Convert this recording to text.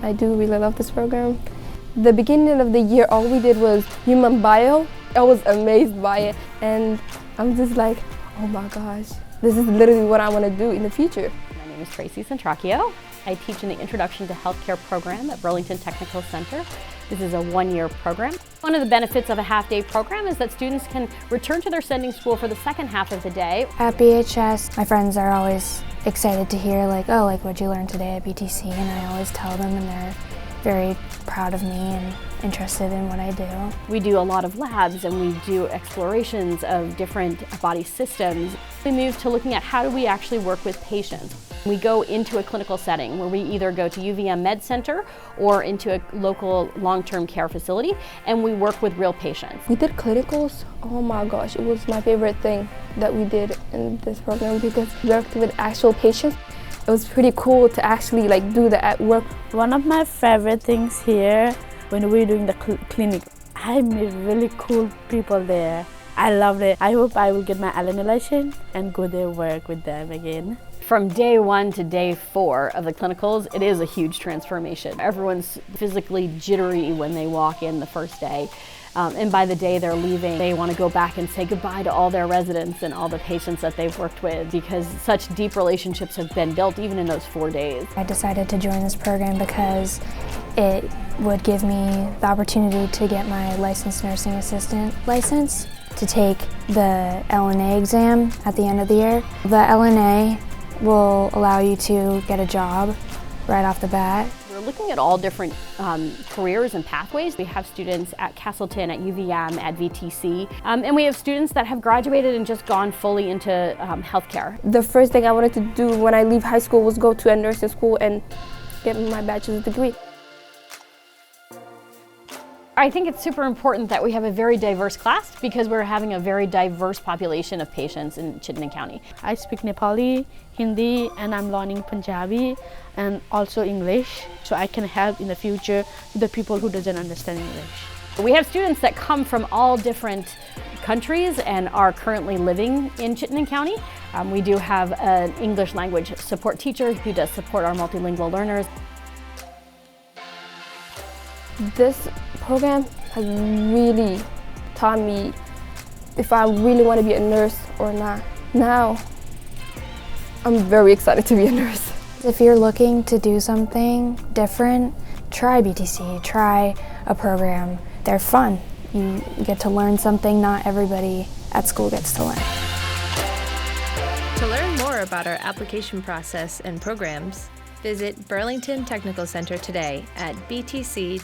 I do really love this program. The beginning of the year, all we did was human bio. I was amazed by it, and I'm just like, oh my gosh, this is literally what I want to do in the future. My name is Tracy Centracchio. I teach in the Introduction to Healthcare program at Burlington Technical Center. This is a one-year program. One of the benefits of a half-day program is that students can return to their sending school for the second half of the day. At BHS, my friends are always excited to hear what'd you learn today at BTC? And I always tell them, and they're very proud of me and interested in what I do. We do a lot of labs and we do explorations of different body systems. We move to looking at how do we actually work with patients. We go into a clinical setting where we either go to UVM Med Center or into a local long-term care facility, and we work with real patients. We did clinicals. Oh my gosh, it was my favorite thing that we did in this program because we worked with actual patients. It was pretty cool to actually do that at work. One of my favorite things here when we're doing the clinic, I meet really cool people there. I loved it. I hope I will get my LNA license and go there work with them again. From day 1 to day 4 of the clinicals, it is a huge transformation. Everyone's physically jittery when they walk in the first day. And by the day they're leaving, they want to go back and say goodbye to all their residents and all the patients that they've worked with because such deep relationships have been built even in those 4 days. I decided to join this program because it would give me the opportunity to get my licensed nursing assistant license, to take the LNA exam at the end of the year. The LNA will allow you to get a job right off the bat. We're looking at all different careers and pathways. We have students at Castleton, at UVM, at VTC, and we have students that have graduated and just gone fully into healthcare. The first thing I wanted to do when I leave high school was go to a nursing school and get my bachelor's degree. I think it's super important that we have a very diverse class because we're having a very diverse population of patients in Chittenden County. I speak Nepali, Hindi, and I'm learning Punjabi and also English, so I can help in the future the people who doesn't understand English. We have students that come from all different countries and are currently living in Chittenden County. We do have an English language support teacher who does support our multilingual learners. This program has really taught me if I really want to be a nurse or not. Now, I'm very excited to be a nurse. If you're looking to do something different, try BTC, try a program. They're fun. You get to learn something not everybody at school gets to learn. To learn more about our application process and programs, visit Burlington Technical Center today at btc.bsdvt.org.